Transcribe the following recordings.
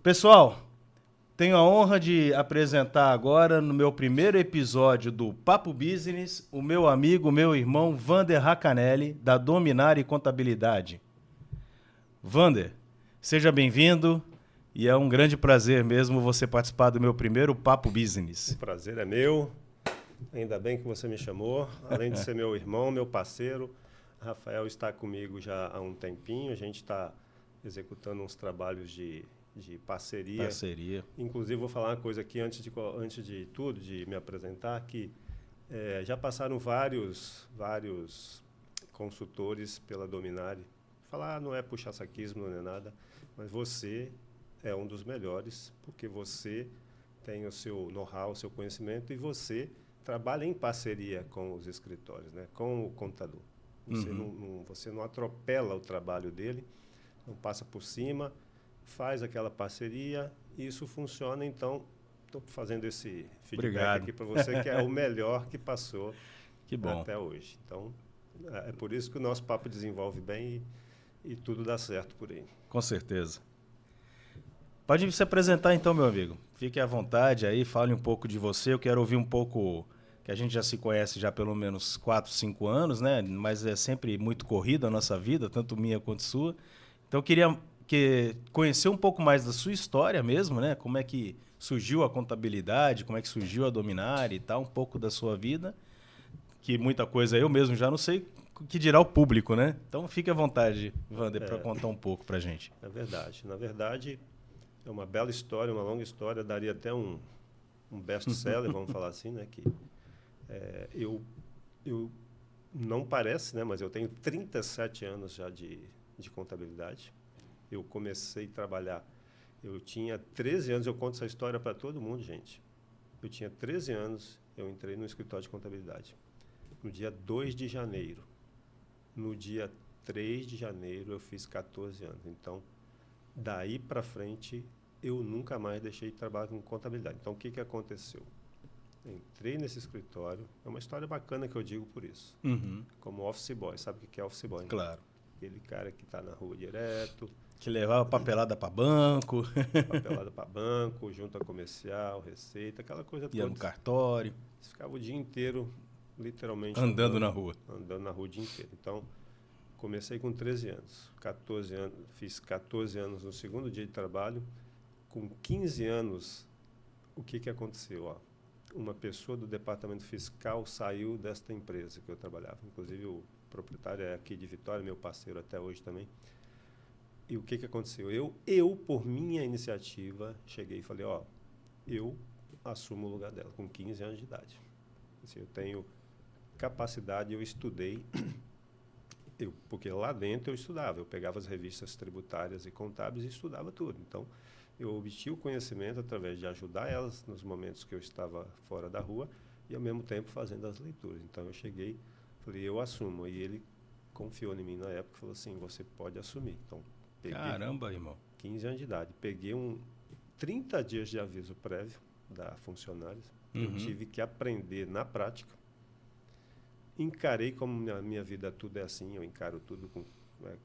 Pessoal, tenho a honra de apresentar agora, no meu primeiro episódio do Papo Business, o meu amigo, meu irmão, Vander Racanelli, da Dominar e Contabilidade. Vander, seja bem-vindo e é um grande prazer mesmo você participar do meu primeiro Papo O Business. prazer é meu. Ainda bem que você me chamou. Além de ser meu irmão, meu parceiro, Rafael está comigo já há um tempinho. A gente está executando uns trabalhos de parceria. Parceria. Inclusive, vou falar uma coisa aqui antes de tudo, de me apresentar, que já passaram vários consultores pela Dominari. Falar não é puxar saquismo, não é nada, mas você é um dos melhores, porque você tem o seu know-how, o seu conhecimento e você trabalha em parceria com os escritórios, né? Com o contador. Você não atropela o trabalho dele, não passa por cima, faz aquela parceria e isso funciona. Então, estou fazendo esse feedback Obrigado. aqui para você, que é o melhor que passou Que bom. até hoje. Então, é por isso que o nosso papo desenvolve bem e tudo dá certo por aí. Com certeza. Pode se apresentar então, meu amigo. Fique à vontade aí, fale um pouco de você. Eu quero ouvir um pouco, que a gente já se conhece já pelo menos 4, 5 anos, né? Mas é sempre muito corrida a nossa vida, tanto minha quanto sua. Então eu queria conhecer um pouco mais da sua história mesmo, né? Como é que surgiu a contabilidade, como é que surgiu a Dominar e tal, um pouco da sua vida, que muita coisa eu mesmo já não sei, que dirá o público, né? Então fique à vontade, Wander, para contar um pouco pra gente. É verdade. Na verdade, é uma bela história, uma longa história, daria até um best-seller, vamos falar assim, né? Que eu não parece, né? Mas eu tenho 37 anos já de contabilidade. Eu comecei a trabalhar, eu tinha 13 anos, eu conto essa história para todo mundo, gente. Eu tinha 13 anos, eu entrei no escritório de contabilidade. No dia 2 de janeiro. No dia 3 de janeiro eu fiz 14 anos. Então, daí para frente, eu nunca mais deixei de trabalhar com contabilidade. Então, o que aconteceu? Entrei nesse escritório, é uma história bacana que eu digo por isso. Como office boy, sabe o que é office boy? Né? Claro. Aquele cara que está na rua direto, Que levava papelada para banco, papelada para banco, junta comercial, receita, aquela coisa ia no toda. cartório, Você ficava o dia inteiro, literalmente, andando na rua. andando na rua o dia inteiro. Então, comecei com 13 anos, 14 anos, fiz 14 anos no segundo dia de trabalho. Com 15 anos, o que aconteceu? Ó, uma pessoa do departamento fiscal saiu desta empresa que eu trabalhava. Inclusive, o proprietário é aqui de Vitória, meu parceiro até hoje também. E o que aconteceu? Eu, por minha iniciativa, cheguei e falei, ó, eu assumo o lugar dela, com 15 anos de idade. Assim, eu tenho capacidade, eu estudei, porque lá dentro eu estudava, eu pegava as revistas tributárias e contábeis e estudava tudo. Então, eu obtive o conhecimento através de ajudar elas nos momentos que eu estava fora da rua e, ao mesmo tempo, fazendo as leituras. Então, eu cheguei, falei, eu assumo. E ele confiou em mim na época e falou assim, você pode assumir. Então, peguei Caramba, irmão. 15 anos de idade, peguei 30 dias de aviso prévio da funcionária. Eu tive que aprender na prática. Encarei como a minha vida tudo é assim, eu encaro tudo com...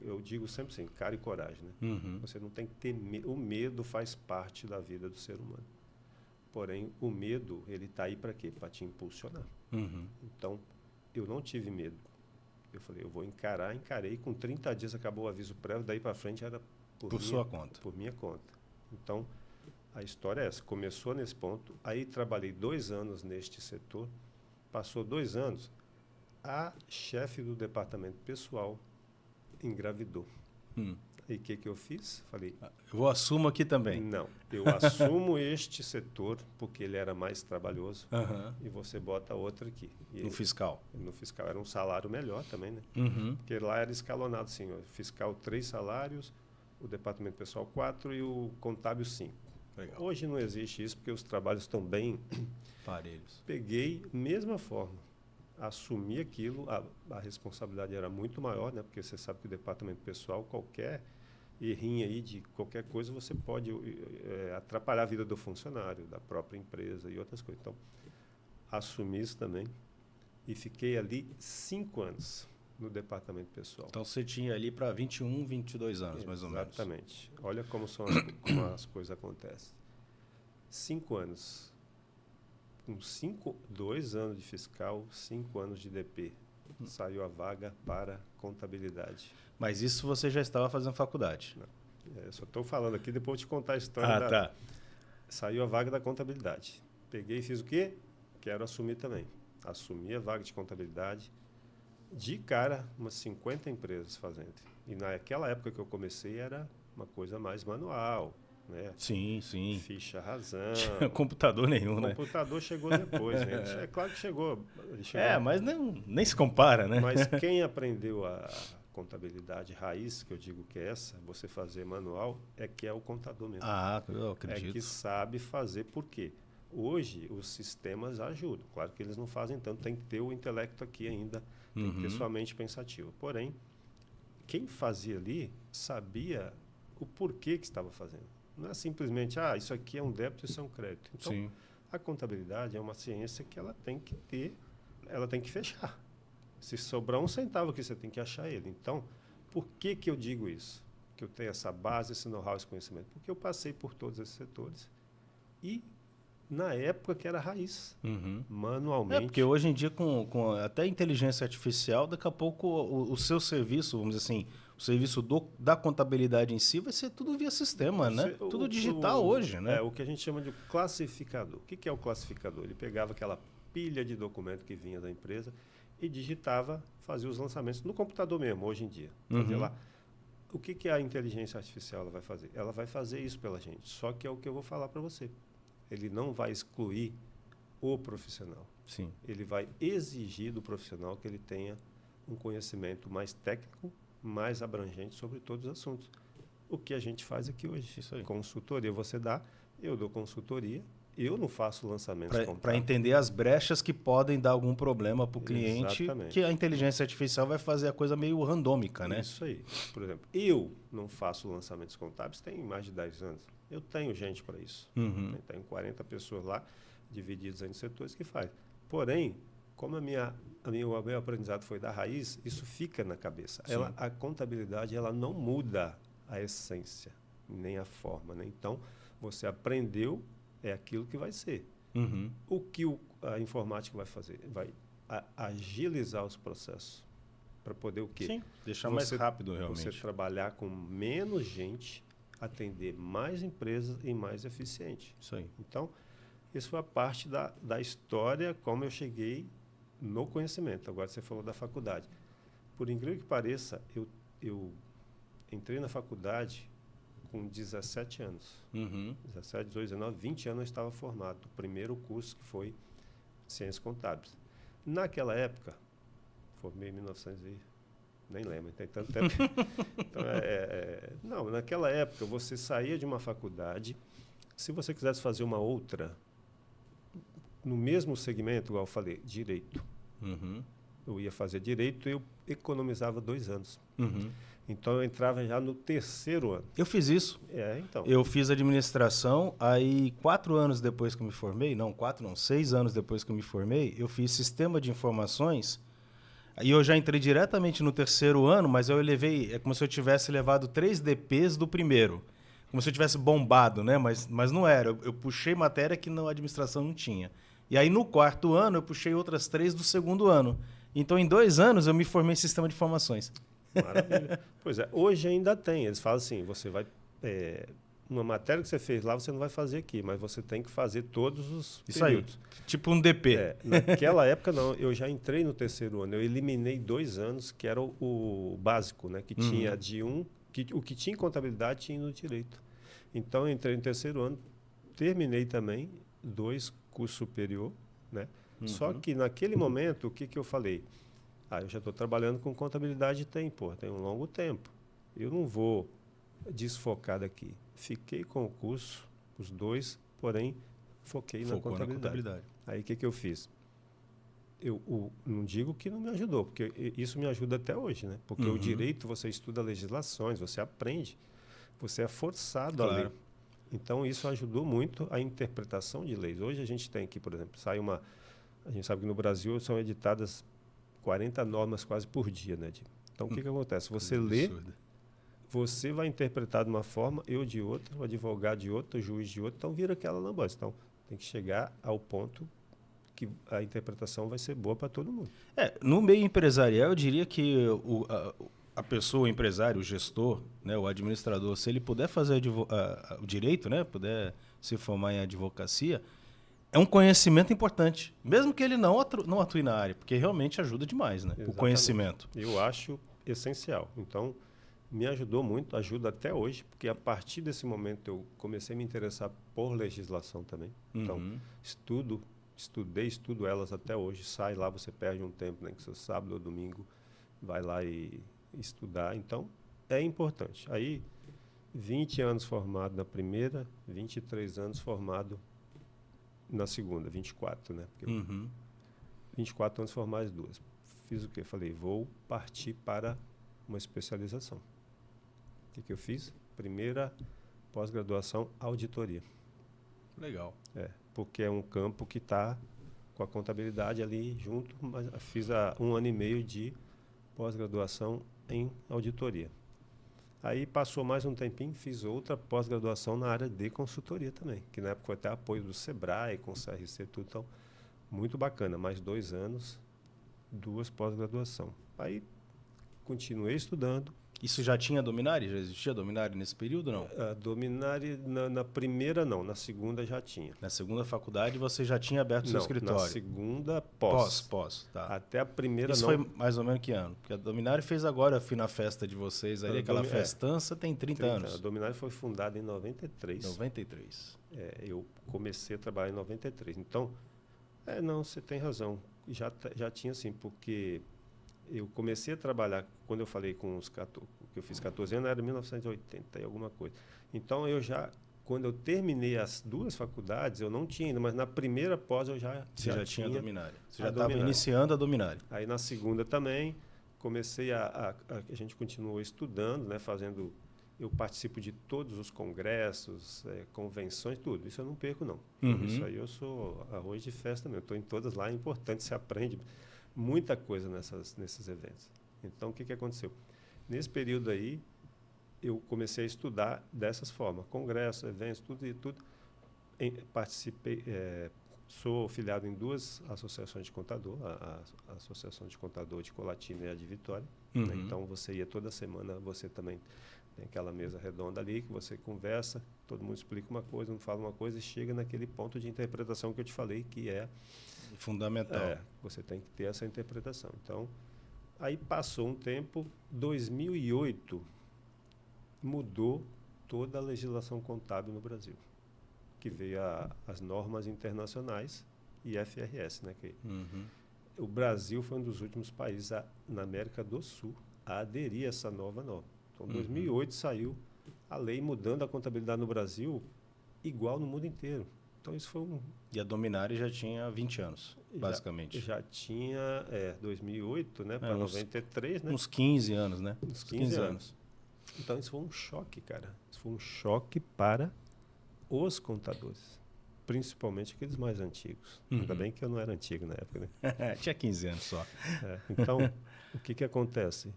Eu digo sempre assim, cara e coragem, né? Você não tem que ter medo. O medo faz parte da vida do ser humano. Porém, o medo, ele está aí para quê? Para te impulsionar. Então, eu não tive medo. Eu falei, eu vou encarar, encarei. Com 30 dias acabou o aviso prévio, daí para frente era por sua conta. Por minha conta. Então, a história é essa. Começou nesse ponto, aí trabalhei 2 anos neste setor. Passou 2 anos, a chefe do departamento pessoal engravidou. E o que eu fiz? Falei, Eu assumo aqui também. não, eu assumo este setor porque ele era mais trabalhoso e você bota outro aqui. E No fiscal. no fiscal era um salário melhor também, né? Porque lá era escalonado assim, ó, fiscal 3 salários, o departamento pessoal 4 e o contábil 5. Legal. Hoje não existe isso porque os trabalhos estão bem Parelhos. peguei mesma forma. Assumi aquilo, a responsabilidade era muito maior, né? Porque você sabe que o departamento pessoal, qualquer errinho aí de qualquer coisa, você pode atrapalhar a vida do funcionário, da própria empresa e outras coisas. Então, assumi isso também e fiquei ali 5 anos. no departamento pessoal. Então você tinha ali para 21, 22 anos, mais ou menos. Exatamente. Olha como como as coisas acontecem. 5 anos. Com 2 anos de fiscal, 5 anos de DP. Saiu a vaga para contabilidade. Mas isso você já estava fazendo faculdade? Não. Eu só estou falando aqui, depois eu te contar a história. Tá. Saiu a vaga da contabilidade. Peguei e fiz o quê? Quero assumir também. Assumi a vaga de contabilidade. De cara, umas 50 empresas fazendo. E naquela época que eu comecei era uma coisa mais manual, né? Sim. Ficha razão. Tinha computador nenhum, né? O computador chegou depois, gente. É claro que chegou. Mas nem se compara, né? Mas quem aprendeu a contabilidade raiz, que eu digo que é essa, você fazer manual, é que é o contador mesmo. Eu acredito. É que sabe fazer. Por quê? Hoje os sistemas ajudam. Claro que eles não fazem tanto, tem que ter o intelecto aqui ainda, tem que ter sua mente pensativa. Porém, quem fazia ali sabia o porquê que estava fazendo. Não é simplesmente, isso aqui é um débito, isso é um crédito. Então, Sim. a contabilidade é uma ciência que ela tem que ter, ela tem que fechar. Se sobrar um centavo aqui, você tem que achar ele. Então, por que eu digo isso? Que eu tenho essa base, esse know-how, esse conhecimento? Porque eu passei por todos esses setores e na época que era raiz, manualmente. Porque hoje em dia, com até inteligência artificial, daqui a pouco o seu serviço, vamos dizer assim, o serviço da contabilidade em si vai ser tudo via sistema, né? Tudo digital hoje, né? O que a gente chama de classificador. O que é o classificador? Ele pegava aquela pilha de documento que vinha da empresa e digitava, fazia os lançamentos no computador mesmo, hoje em dia. Fazia lá. O que a inteligência artificial ela vai fazer? Ela vai fazer isso pela gente, só que é o que eu vou falar para você. Ele não vai excluir o profissional. Sim. Ele vai exigir do profissional que ele tenha um conhecimento mais técnico, mais abrangente sobre todos os assuntos. O que a gente faz aqui hoje. Isso aí. Consultoria você dá, eu dou consultoria, eu não faço lançamentos para entender as brechas que podem dar algum problema para o cliente, Exatamente. que a inteligência artificial vai fazer a coisa meio randômica, né? Isso aí. Por exemplo, eu não faço lançamentos contábeis tem mais de 10 anos. Eu tenho gente para isso. Eu tenho 40 pessoas lá, divididas em setores, que faz. Porém, como o meu aprendizado foi da raiz, isso fica na cabeça. A contabilidade ela não muda a essência, nem a forma. Né? Então, você aprendeu, é aquilo que vai ser. O que a informática vai fazer? Vai agilizar os processos. Para poder o quê? Sim, deixar mais rápido, realmente. Você trabalhar com menos gente, atender mais empresas e mais eficiente. Isso aí. Então, isso foi a parte da história, como eu cheguei no conhecimento. Agora, você falou da faculdade. Por incrível que pareça, eu entrei na faculdade com 17 anos. 17, 18, 19, 20 anos eu estava formado. O primeiro curso que foi Ciências Contábeis. Naquela época, formei em 1900 e... Nem lembro, tem tanto tempo. Então, não, naquela época, você saía de uma faculdade, se você quisesse fazer uma outra, no mesmo segmento, igual eu falei, direito. Eu ia fazer direito e eu economizava 2 anos. Então, eu entrava já no 3º ano. Eu fiz isso. Então. Eu fiz administração, aí 4 anos depois que eu me formei, 6 anos depois que eu me formei, eu fiz sistema de informações. E eu já entrei diretamente no 3º ano, mas eu levei, é como se eu tivesse levado 3 DPs do primeiro. Como se eu tivesse bombado, né? Mas não era. Eu puxei matéria que na administração não tinha. E aí no 4º ano eu puxei outras 3 do 2º ano. Então em 2 anos eu me formei em sistema de informações. Maravilha. Pois é, hoje ainda tem. Eles falam assim, você vai... uma matéria que você fez lá, você não vai fazer aqui, mas você tem que fazer todos os períodos. Aí, tipo um DP. Naquela época, não. Eu já entrei no 3º ano. Eu eliminei 2 anos, que era o básico, né? Que tinha o que tinha em contabilidade tinha no direito. Então, eu entrei no 3º ano, terminei também 2 cursos superior, né? Só que, naquele momento, o que eu falei? Eu já estou trabalhando com contabilidade tem um longo tempo. Eu não vou desfocar daqui. Fiquei com o curso, os 2, porém, foquei na contabilidade. Aí, o que eu fiz? Eu não digo que não me ajudou, porque isso me ajuda até hoje, né? Porque o direito, você estuda legislações, você aprende, você é forçado a ler. Então, isso ajudou muito a interpretação de leis. Hoje, a gente tem aqui, por exemplo, a gente sabe que no Brasil são editadas 40 normas quase por dia, né, Di? Então, o que acontece? Você lê, você vai interpretar de uma forma, eu de outra, o advogado de outra, o juiz de outra, então vira aquela lambança. Então, tem que chegar ao ponto que a interpretação vai ser boa para todo mundo. No meio empresarial, eu diria que a pessoa, o empresário, o gestor, né, o administrador, se ele puder fazer o direito, né, puder se formar em advocacia, é um conhecimento importante, mesmo que ele não atue na área, porque realmente ajuda demais, né? Exatamente. O conhecimento. Eu acho essencial. Então, me ajudou muito, ajuda até hoje, porque a partir desse momento eu comecei a me interessar por legislação também. Então, estudo elas até hoje. Sai lá, você perde um tempo, né? Que seu sábado ou domingo vai lá e estudar. Então, é importante. Aí, 20 anos formado na primeira, 23 anos formado na segunda, 24, né? Porque 24 anos formado as duas. Fiz o quê? Falei, vou partir para uma especialização. O que eu fiz? Primeira pós-graduação, auditoria. Legal. Porque é um campo que está com a contabilidade ali junto, mas fiz 1 ano e meio de pós-graduação em auditoria. Aí passou mais um tempinho, fiz outra pós-graduação na área de consultoria também, que na época foi até apoio do Sebrae, com o CRC, tudo. Então, muito bacana. Mais 2 anos, 2 pós-graduação. Aí, continuei estudando. Isso já tinha Dominare? Já existia Dominare nesse período, não? A Dominare, na primeira, não. Na segunda, já tinha. Na segunda faculdade, você já tinha aberto o seu escritório? Na segunda, pós. Tá. Até a primeira, Isso não. foi mais ou menos que ano? Porque a Dominare fez agora, eu fui na festa de vocês ali, aquela festança, tem 30 anos. A Dominare foi fundada em 93. 93. Eu comecei a trabalhar em 93. Então, não, você tem razão. Já tinha sim, porque eu comecei a trabalhar, quando eu falei com os 14, que eu fiz 14 anos, era 1980 e alguma coisa. Então, quando eu terminei as 2 faculdades, eu não tinha ainda, mas na primeira pós eu já tinha a Dominare. Você já estava iniciando a Dominare. Aí na segunda também, comecei a gente continuou estudando, né, fazendo. Eu participo de todos os congressos, convenções, tudo. Isso eu não perco, não. Isso aí eu sou arroz de festa mesmo. Estou em todas lá, é importante, você aprende muita coisa nesses eventos. Então, o que aconteceu? Nesse período aí, eu comecei a estudar dessas formas. Congressos, eventos, tudo. Participei, sou filiado em 2 associações de contador, a Associação de Contador de Colatina e a de Vitória. Né? Então, você ia toda semana, você também tem aquela mesa redonda ali, que você conversa, todo mundo explica uma coisa, um fala uma coisa e chega naquele ponto de interpretação que eu te falei, que é fundamental. Você tem que ter essa interpretação. Então, aí passou um tempo, 2008, mudou toda a legislação contábil no Brasil, que veio as normas internacionais e FRS, né? O Brasil foi um dos últimos países na América do Sul a aderir a essa nova norma. Então, em 2008 saiu a lei mudando a contabilidade no Brasil igual no mundo inteiro. Então, isso foi E a Dominare já tinha 20 anos, basicamente. Já tinha, 2008, né, para 93, né? Uns 15 anos, né? Uns 15 anos. Então, isso foi um choque, cara. Isso foi um choque para os contadores, principalmente aqueles mais antigos. Ainda bem que eu não era antigo na época, né? Tinha 15 anos só. Então, o que acontece?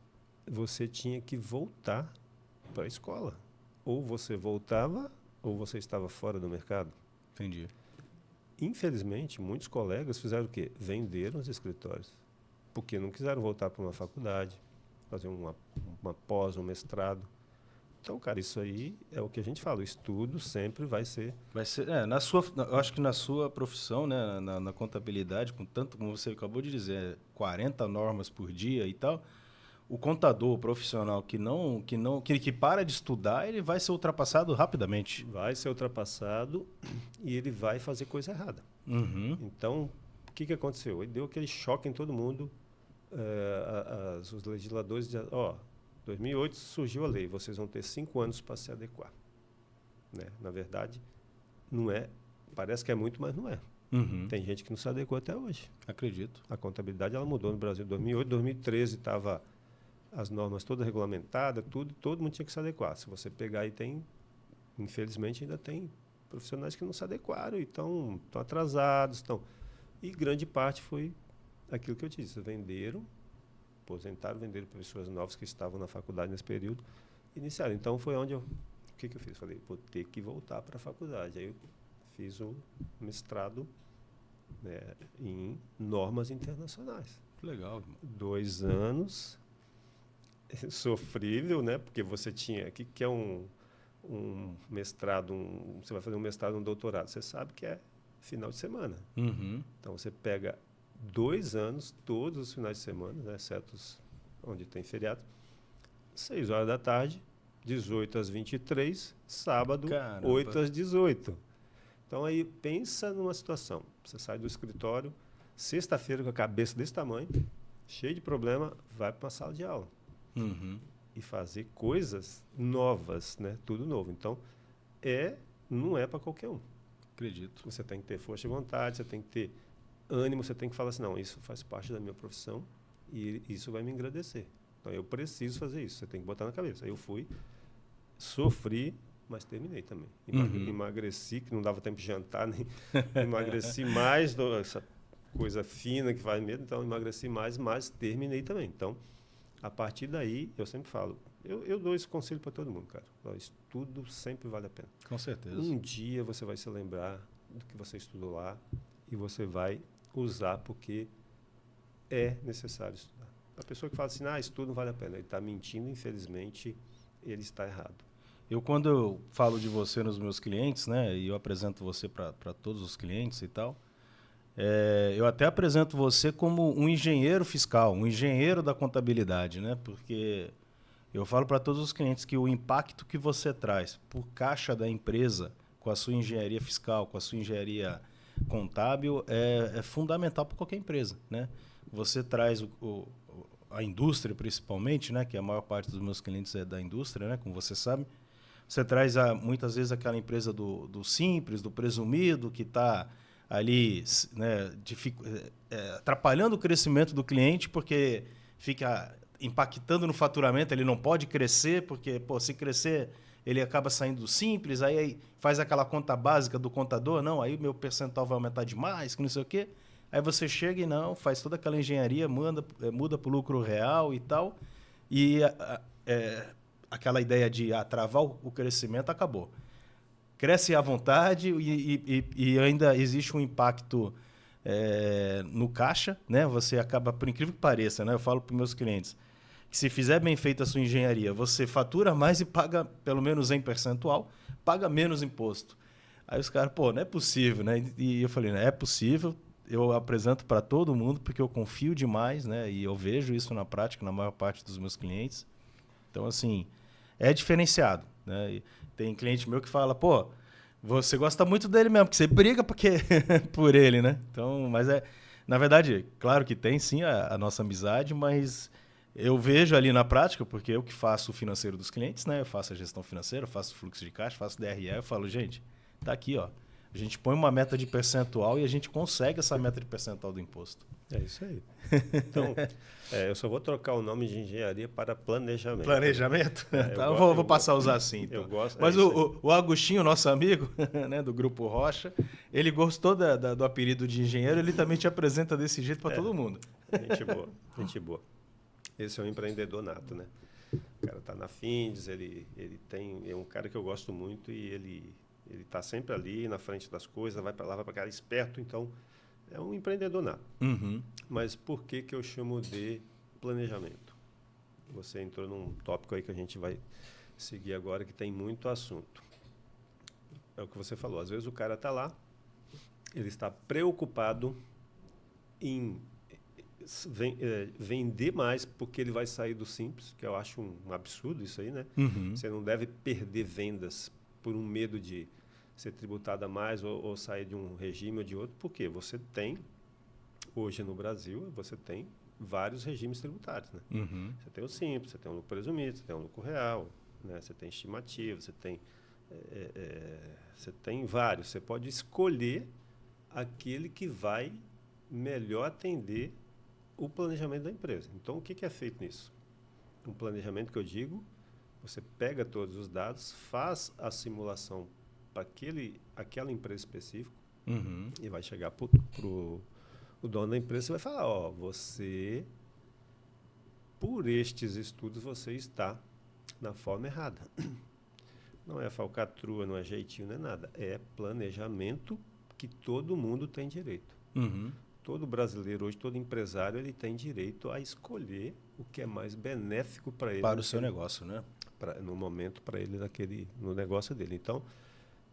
Você tinha que voltar para a escola. Ou você voltava, ou você estava fora do mercado. Entendi. Infelizmente, muitos colegas fizeram o quê? Venderam os escritórios. Porque não quiseram voltar para uma faculdade, fazer uma pós, um mestrado. Então, cara, isso aí é o que a gente fala. O estudo sempre vai ser... eu acho que na sua profissão, né, na contabilidade, com tanto, como você acabou de dizer, 40 normas por dia e tal, o contador, o profissional que para de estudar, ele vai ser ultrapassado rapidamente. Vai ser ultrapassado e ele vai fazer coisa errada. Então, o que aconteceu? Ele deu aquele choque em todo mundo. Os legisladores diziam, 2008 surgiu a lei, vocês vão ter 5 anos para se adequar. Né? Na verdade, não é. Parece que é muito, mas não é. Tem gente que não se adequou até hoje. Acredito. A contabilidade ela mudou no Brasil em 2008, 2013 estava as normas todas regulamentadas, todo mundo tinha que se adequar. Se você pegar aí infelizmente ainda tem profissionais que não se adequaram e estão atrasados. E grande parte foi aquilo que eu disse, venderam, aposentaram, venderam para pessoas novas que estavam na faculdade nesse período, iniciaram. Então, foi onde o que eu fiz? Falei, vou ter que voltar para a faculdade. Aí eu fiz o mestrado, né, em normas internacionais. Legal, irmão. 2 anos, sofrível, né? Porque você tinha... O que é um mestrado? Você vai fazer um mestrado, um doutorado. Você sabe que é final de semana. Uhum. Então, você pega 2 anos, todos os finais de semana, né, exceto onde tem feriado, 6 horas da tarde, 18 às 23, sábado, Caramba. 8 às 18. Então, aí, pensa numa situação. Você sai do escritório, sexta-feira com a cabeça desse tamanho, cheio de problema, vai para uma sala de aula. Uhum. E fazer coisas novas, né? Tudo novo. Então, não é para qualquer um. Acredito. Você tem que ter força de vontade, você tem que ter ânimo, você tem que falar assim, não, isso faz parte da minha profissão e isso vai me engrandecer. Então, eu preciso fazer isso, você tem que botar na cabeça. Aí eu fui, sofri, mas terminei também. Emagreci, que não dava tempo de jantar, nem emagreci mais, essa coisa fina que faz medo, então emagreci mais, mas terminei também. Então, a partir daí, eu sempre falo, eu dou esse conselho para todo mundo, cara. Estudo sempre vale a pena. Com certeza. Um dia você vai se lembrar do que você estudou lá e você vai usar porque é necessário estudar. A pessoa que fala assim, estudo não vale a pena, ele está mentindo, infelizmente, ele está errado. Quando eu falo de você nos meus clientes, né, e eu apresento você para todos os clientes e tal, eu até apresento você como um engenheiro fiscal, um engenheiro da contabilidade, né, porque eu falo para todos os clientes que o impacto que você traz por caixa da empresa com a sua engenharia fiscal, com a sua engenharia contábil, é fundamental para qualquer empresa, né? Você traz a indústria, principalmente, né, que a maior parte dos meus clientes é da indústria, né, como você sabe. Você traz muitas vezes aquela empresa do simples, do presumido, que está ali, né, atrapalhando o crescimento do cliente porque fica impactando no faturamento, ele não pode crescer, porque se crescer ele acaba saindo do simples, aí faz aquela conta básica do contador, não, aí o meu percentual vai aumentar demais, que não sei o quê. Aí você chega e não, faz toda aquela engenharia, muda para o lucro real e tal, e aquela ideia de travar o crescimento acabou. Cresce à vontade e ainda existe um impacto no caixa, né? Você acaba, por incrível que pareça, né? Eu falo para os meus clientes que se fizer bem feita a sua engenharia, você fatura mais e paga, pelo menos em percentual, paga menos imposto. Aí os caras, não é possível, né? E eu falei, é possível, eu apresento para todo mundo porque eu confio demais, né? E eu vejo isso na prática na maior parte dos meus clientes. Então, assim, é diferenciado, né? E tem cliente meu que fala, você gosta muito dele mesmo, porque você briga por ele, né? Então, mas na verdade, claro que tem sim a nossa amizade, mas eu vejo ali na prática, porque eu que faço o financeiro dos clientes, né? Eu faço a gestão financeira, eu faço fluxo de caixa, faço DRE, eu falo, gente, tá aqui, ó. A gente põe uma meta de percentual e a gente consegue essa meta de percentual do imposto. É isso aí. Então, eu só vou trocar o nome de engenharia para planejamento. Planejamento? Então, eu vou passar a usar assim. Então. Eu gosto. Mas o Agostinho, nosso amigo, né, do Grupo Rocha, ele gostou do apelido de engenheiro, ele também te apresenta desse jeito para todo mundo. Gente boa, gente boa. Esse é um empreendedor nato, né? O cara está na Findes, ele é um cara que eu gosto muito e ele está sempre ali na frente das coisas, vai para lá, vai para cá, esperto, então é um empreendedor nato. Uhum. Mas por que eu chamo de planejamento? Você entrou num tópico aí que a gente vai seguir agora, que tem muito assunto. É o que você falou, às vezes o cara está lá, ele está preocupado em vender mais porque ele vai sair do simples, que eu acho um absurdo isso aí, né? Uhum. Você não deve perder vendas por um medo de ser tributado a mais ou sair de um regime ou de outro, porque você tem, hoje no Brasil, você tem vários regimes tributários, né? Uhum. Você tem o simples, você tem o lucro presumido, você tem o lucro real, né? Você tem estimativa, você tem vários. Você pode escolher aquele que vai melhor atender o planejamento da empresa. Então, o que é feito nisso? Um planejamento que eu digo, você pega todos os dados, faz a simulação para aquela empresa específica uhum. e vai chegar para O dono da empresa vai falar, ó, você, por estes estudos, você está na forma errada. Não é falcatrua, não é jeitinho, não é nada. É planejamento que todo mundo tem direito. Uhum. Todo brasileiro hoje, todo empresário, ele tem direito a escolher o que é mais benéfico para ele. Para o seu negócio, né? No momento, para ele, no negócio dele. Então,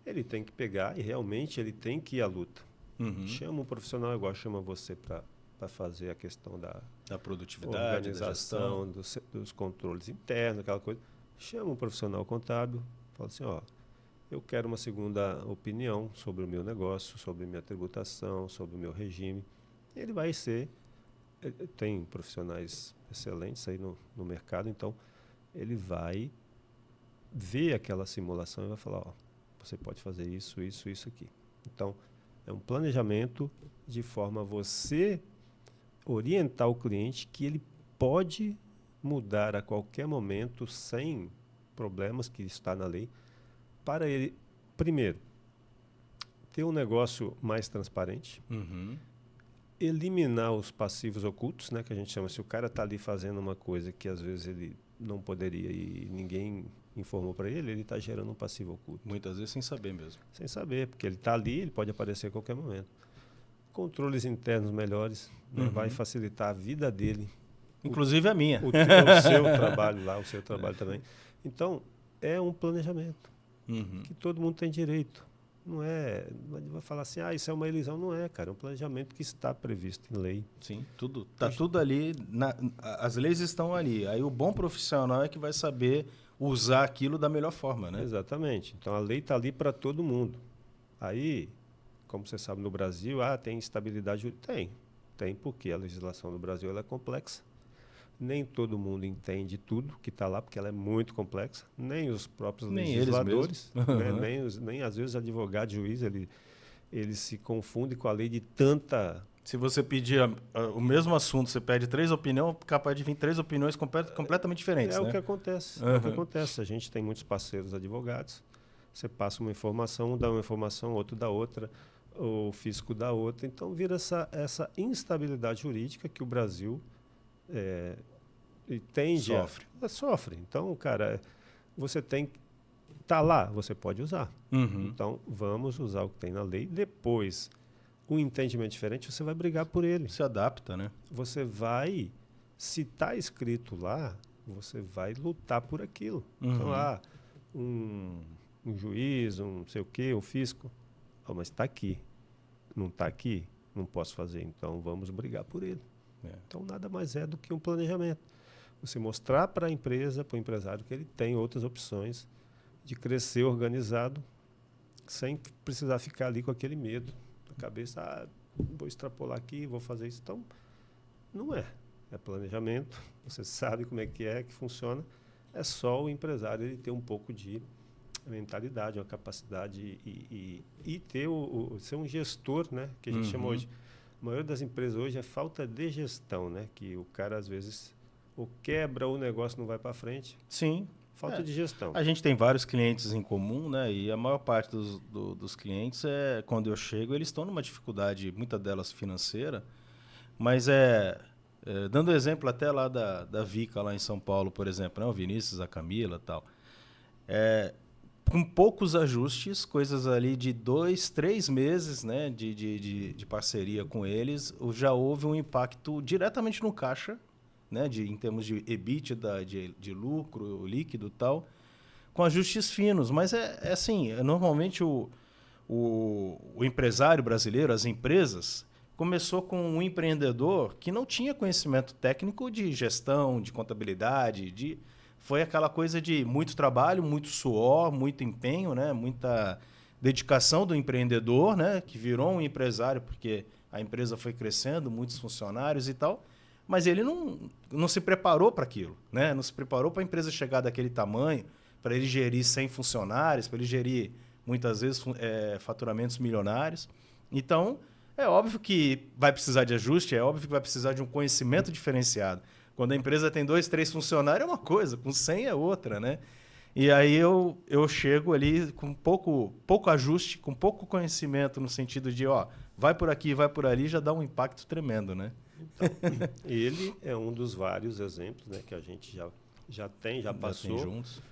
ele tem que pegar e realmente ele tem que ir à luta. Uhum. Chama um profissional igual chama você para fazer a questão da produtividade, organização, da gestão. dos controles internos, aquela coisa. Chama um profissional contábil, fala assim, ó, eu quero uma segunda opinião sobre o meu negócio, sobre minha tributação, sobre o meu regime. Ele vai tem profissionais excelentes aí no mercado, então ele vai ver aquela simulação e vai falar, ó, você pode fazer isso, isso, isso aqui. Então, é um planejamento de forma a você orientar o cliente que ele pode mudar a qualquer momento sem problemas que está na lei, para ele, primeiro, ter um negócio mais transparente, Uhum. eliminar os passivos ocultos, né, que a gente chama, se o cara está ali fazendo uma coisa que às vezes ele não poderia e ninguém informou para ele, ele está gerando um passivo oculto. Muitas vezes sem saber mesmo. Sem saber, porque ele está ali, ele pode aparecer a qualquer momento. Controles internos melhores, né, vai facilitar a vida dele. Inclusive a minha. O seu trabalho lá, o seu trabalho também. Então, é um planejamento que todo mundo tem direito. Não vai falar assim, isso é uma elisão. Não é, cara. É um planejamento que está previsto em lei. Sim, está tudo ali. As leis estão ali. Aí o bom profissional é que vai saber usar aquilo da melhor forma, né? Exatamente. Então, a lei está ali para todo mundo. Aí, como você sabe, no Brasil, tem instabilidade jurídica. Tem, porque a legislação do Brasil ela é complexa. Nem todo mundo entende tudo que está lá, porque ela é muito complexa. Nem os próprios legisladores, né? nem às vezes advogado, juiz, ele se confunde com a lei de tanta... Se você pedir o mesmo assunto, você pede 3 opiniões, capaz de vir 3 opiniões completamente diferentes. É né? o que acontece. É o que acontece. A gente tem muitos parceiros advogados. Você passa uma informação, um dá uma informação, outro dá outra, o fisco dá outra. Então, vira essa instabilidade jurídica que o Brasil... Sofre. Então, cara, você tem... Está lá, você pode usar. Então, vamos usar o que tem na lei. Depois, um entendimento diferente, você vai brigar por ele. Se adapta, né? Você vai... Se está escrito lá, você vai lutar por aquilo. Então, um juiz, um não sei o quê, um fisco. Mas está aqui. Não está aqui? Não posso fazer. Então, vamos brigar por ele. Então, nada mais é do que um planejamento. Você mostrar para a empresa, para o empresário, que ele tem outras opções de crescer organizado sem precisar ficar ali com aquele medo na cabeça. Vou extrapolar aqui, vou fazer isso. Então, não é. É planejamento. Você sabe como é que funciona. É só o empresário ele ter um pouco de mentalidade, uma capacidade e ter ser um gestor, né? Que a gente chama hoje. A maioria das empresas hoje é falta de gestão, né? Que o cara, às vezes, ou quebra ou o negócio não vai para frente. Sim. Falta de gestão. A gente tem vários clientes em comum, né? E a maior parte dos clientes, quando eu chego, eles estão numa dificuldade, muitas delas financeira, mas dando exemplo até lá da Vica, lá em São Paulo, por exemplo, né? O Vinícius, a Camila e tal. Com poucos ajustes, coisas ali de 2, 3 meses, né, de parceria com eles, já houve um impacto diretamente no caixa, né, em termos de EBITDA, de lucro líquido e tal, com ajustes finos. Mas assim, normalmente o empresário brasileiro, as empresas, começou com um empreendedor que não tinha conhecimento técnico de gestão, de contabilidade, foi aquela coisa de muito trabalho, muito suor, muito empenho, né? Muita dedicação do empreendedor, né? Que virou um empresário porque a empresa foi crescendo, muitos funcionários e tal, mas ele não se preparou para aquilo, né? Não se preparou para a empresa chegar daquele tamanho, para ele gerir 100 funcionários, para ele gerir, muitas vezes, faturamentos milionários. Então, é óbvio que vai precisar de ajuste, é óbvio que vai precisar de um conhecimento diferenciado. Quando a empresa tem 2, 3 funcionários é uma coisa, com 100 é outra, né? E aí eu chego ali com pouco ajuste, com pouco conhecimento no sentido de, vai por aqui, vai por ali, já dá um impacto tremendo, né? Então, ele é um dos vários exemplos, né, que a gente já passou, juntos.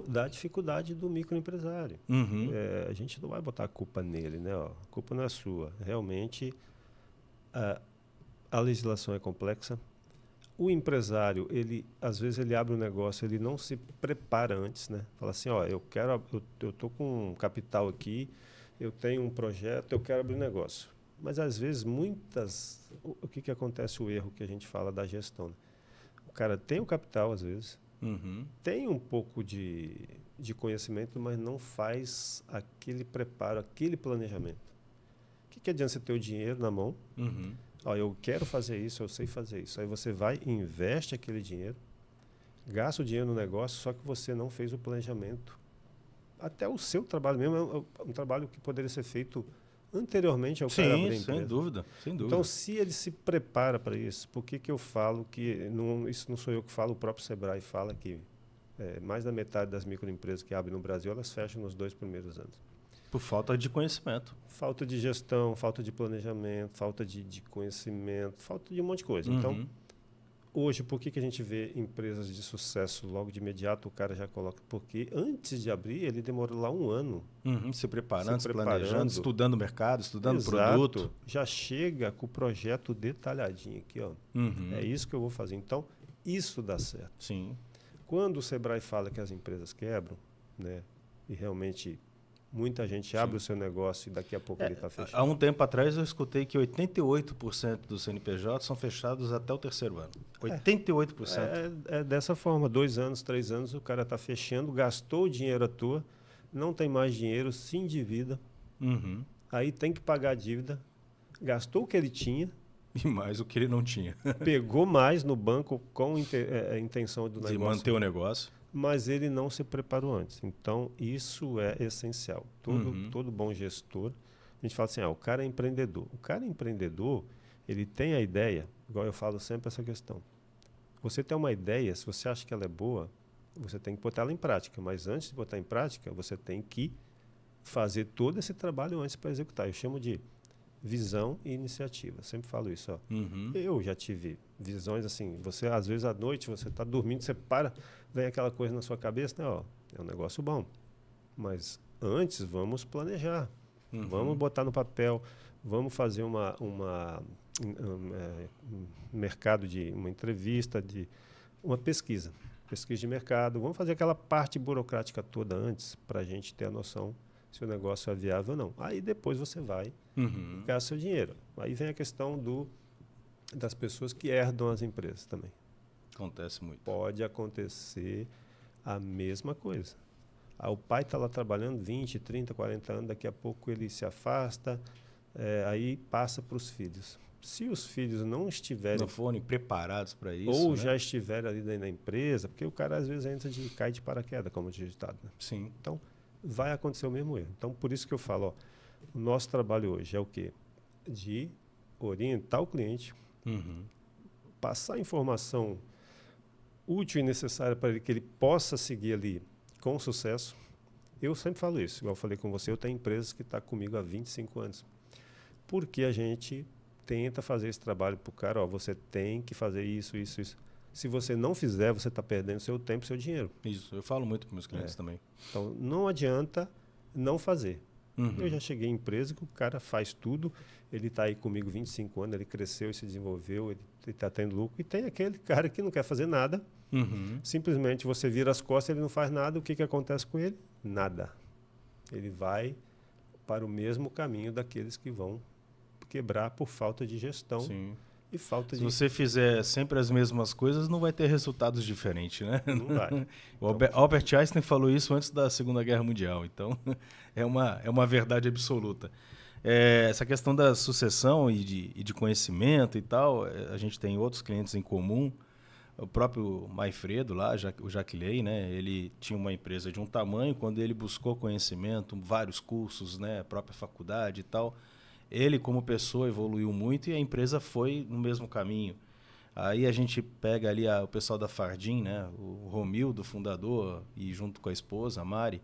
Da dificuldade do microempresário. Uhum. A gente não vai botar a culpa nele, né? Ó, a culpa não é sua. Realmente, a legislação é complexa. O empresário, às vezes ele abre um negócio, ele não se prepara antes, né? Fala assim, ó, eu tô com um capital aqui, eu tenho um projeto, eu quero abrir um negócio. Mas às vezes o que acontece, o erro que a gente fala da gestão, né? O cara tem o capital às vezes, tem um pouco de conhecimento, mas não faz aquele preparo, aquele planejamento. O que adianta você ter o dinheiro na mão? Ó, eu quero fazer isso, eu sei fazer isso. Aí você vai e investe aquele dinheiro, gasta o dinheiro no negócio, só que você não fez o planejamento. Até o seu trabalho mesmo é um trabalho que poderia ser feito anteriormente ao cara abrir a empresa. Sem dúvida, sem dúvida. Então, se ele se prepara para isso, por que eu falo que... isso não sou eu que falo, o próprio Sebrae fala que mais da metade das microempresas que abrem no Brasil, elas fecham nos 2 primeiros anos. Por falta de conhecimento. Falta de gestão, falta de planejamento, falta de conhecimento, falta de um monte de coisa. Então, hoje, por que a gente vê empresas de sucesso logo de imediato, o cara já coloca? Porque antes de abrir, ele demorou lá 1 ano. Se preparando, se planejando, estudando o mercado, estudando o produto. Já chega com o projeto detalhadinho aqui, ó. É isso que eu vou fazer. Então, isso dá certo. Sim. Quando o Sebrae fala que as empresas quebram, né, e realmente muita gente abre o seu negócio e daqui a pouco ele está fechado. Há um tempo atrás eu escutei que 88% dos CNPJ são fechados até o 3º ano. 88%. É dessa forma, 2 anos, 3 anos, o cara está fechando, gastou o dinheiro à toa, não tem mais dinheiro, se endivida, aí tem que pagar a dívida, gastou o que ele tinha. E mais o que ele não tinha. Pegou mais no banco com a intenção do negócio. De manter o negócio. Mas ele não se preparou antes. Então, isso é essencial. Todo bom gestor, a gente fala assim, o cara é empreendedor. O cara é empreendedor, ele tem a ideia, igual eu falo sempre essa questão. Você tem uma ideia, se você acha que ela é boa, você tem que botar ela em prática. Mas antes de botar em prática, você tem que fazer todo esse trabalho antes para executar. Eu chamo de visão e iniciativa. Sempre falo isso. Ó. Eu já tive visões assim, você às vezes à noite, você está dormindo, você para, vem aquela coisa na sua cabeça, né? Ó, é um negócio bom. Mas antes, vamos planejar. Vamos botar no papel, vamos fazer um mercado uma entrevista, uma pesquisa de mercado. Vamos fazer aquela parte burocrática toda antes para a gente ter a noção se o negócio é viável ou não. Aí depois você vai gasta seu dinheiro. Aí vem a questão das pessoas que herdam as empresas também. Acontece muito. Pode acontecer a mesma coisa. O pai está lá trabalhando 20, 30, 40 anos, daqui a pouco ele se afasta, aí passa para os filhos. Se os filhos não estiverem... Não forem preparados para isso, ou já estiverem ali dentro da empresa, porque o cara às vezes entra cai de paraquedas, como digitado. Né? Sim. Então, vai acontecer o mesmo erro. Então, por isso que eu falo, o nosso trabalho hoje é o quê? De orientar o cliente, passar informação útil e necessária para ele, que ele possa seguir ali com sucesso. Eu sempre falo isso, igual eu falei com você, eu tenho empresas que estão comigo há 25 anos. Porque a gente tenta fazer esse trabalho para o cara, você tem que fazer isso. Se você não fizer, você está perdendo seu tempo e seu dinheiro. Isso, eu falo muito para meus clientes também. Então, não adianta não fazer. Eu já cheguei em empresa que o cara faz tudo, ele está aí comigo 25 anos, ele cresceu e se desenvolveu, ele está tendo lucro. E tem aquele cara que não quer fazer nada, simplesmente você vira as costas, ele não faz nada, o que acontece com ele? Nada. Ele vai para o mesmo caminho daqueles que vão quebrar por falta de gestão. Sim. E falta Se você fizer sempre as mesmas coisas, não vai ter resultados diferentes, né? Não vai. O Albert Einstein falou isso antes da Segunda Guerra Mundial, então é uma verdade absoluta. Essa questão da sucessão e de conhecimento e tal, a gente tem outros clientes em comum. O próprio Maifredo lá, o Jaquilei, né? Ele tinha uma empresa de um tamanho, quando ele buscou conhecimento, vários cursos, né? A própria faculdade e tal, ele como pessoa evoluiu muito e a empresa foi no mesmo caminho. Aí a gente pega ali o pessoal da Fardim, né? O Romildo, fundador, e junto com a esposa, a Mari,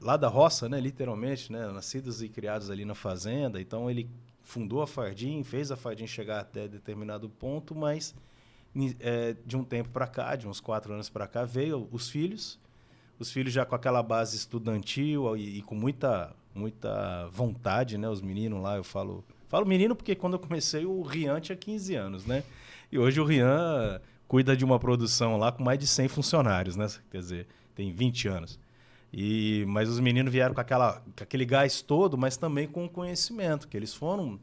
lá da roça, né, literalmente, né, nascidos e criados ali na fazenda. Então ele fundou a Fardim, fez a Fardim chegar até determinado ponto, mas de um tempo para cá, de uns 4 anos para cá, veio os filhos já com aquela base estudantil e com muita vontade, né, os meninos lá, eu falo menino porque quando eu comecei o Rian tinha 15 anos, né, e hoje o Rian cuida de uma produção lá com mais de 100 funcionários, né, quer dizer, tem 20 anos. Mas os meninos vieram com aquele gás todo, mas também com o conhecimento, que eles foram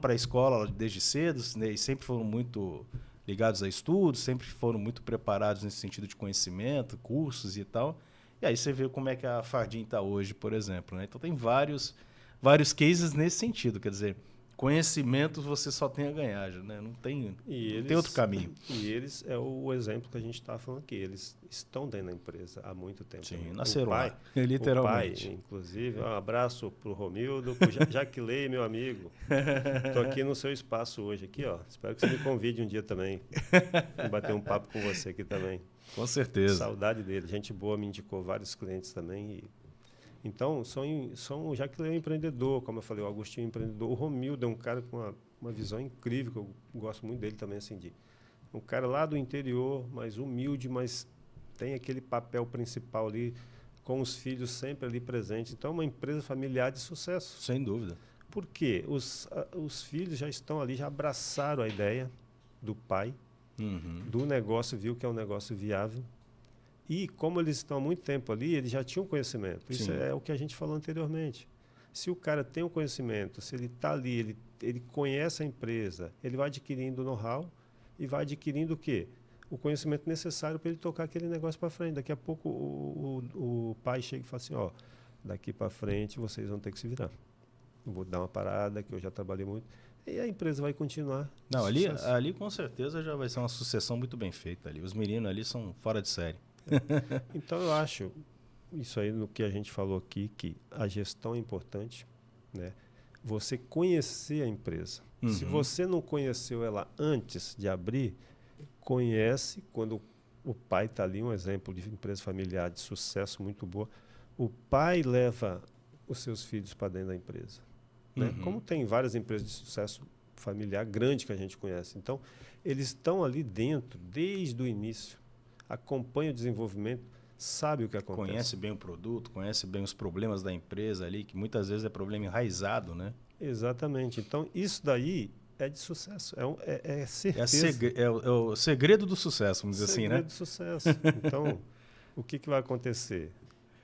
para a escola desde cedo, né, e sempre foram muito ligados a estudos, sempre foram muito preparados nesse sentido de conhecimento, cursos e tal. E aí você vê como é que a Fardim está hoje, por exemplo, né? Então tem vários cases nesse sentido, quer dizer, conhecimento você só tem a ganhar, né? Não tem outro caminho. E eles é o exemplo que a gente está falando aqui. Eles estão dentro da empresa há muito tempo. Sim, nasceram lá, literalmente. O pai, inclusive, um abraço para o Romildo, para o Jaquilei, meu amigo. Estou aqui no seu espaço hoje, aqui, ó. Espero que você me convide um dia também. Vou bater um papo com você aqui também. Com certeza. Saudade dele. Gente boa, me indicou vários clientes também. Então, o Jaquilei é um empreendedor, como eu falei, o Agostinho é um empreendedor. O Romildo é um cara com uma visão incrível, que eu gosto muito dele também, assim, um cara lá do interior, mais humilde, mas tem aquele papel principal ali, com os filhos sempre ali presentes. Então, é uma empresa familiar de sucesso. Sem dúvida. Por quê? Os filhos já estão ali, já abraçaram a ideia do pai, do negócio, viu que é um negócio viável. E como eles estão há muito tempo ali, eles já tinham conhecimento. Sim. Isso é o que a gente falou anteriormente. Se o cara tem o conhecimento, se ele está ali, ele conhece a empresa, ele vai adquirindo know-how e vai adquirindo o quê? O conhecimento necessário para ele tocar aquele negócio para frente. Daqui a pouco o pai chega e fala assim, ó, daqui para frente vocês vão ter que se virar. Eu vou dar uma parada, que eu já trabalhei muito. E a empresa vai continuar. Não, ali com certeza já vai ser uma sucessão muito bem feita ali. Os meninos ali são fora de série. Então, eu acho, isso aí no que a gente falou aqui, que a gestão é importante, né? Você conhecer a empresa. Se você não conheceu ela antes de abrir, conhece quando o pai está ali, um exemplo de empresa familiar de sucesso muito boa. O pai leva os seus filhos para dentro da empresa. Né? Como tem várias empresas de sucesso familiar grande que a gente conhece. Então, eles estão ali dentro desde o início. Acompanha o desenvolvimento, sabe o que acontece. Conhece bem o produto, conhece bem os problemas da empresa ali, que muitas vezes é problema enraizado, né? Exatamente. Então, isso daí é de sucesso, é certeza. É o segredo do sucesso, vamos dizer assim, né? Segredo do sucesso. Então, o que vai acontecer?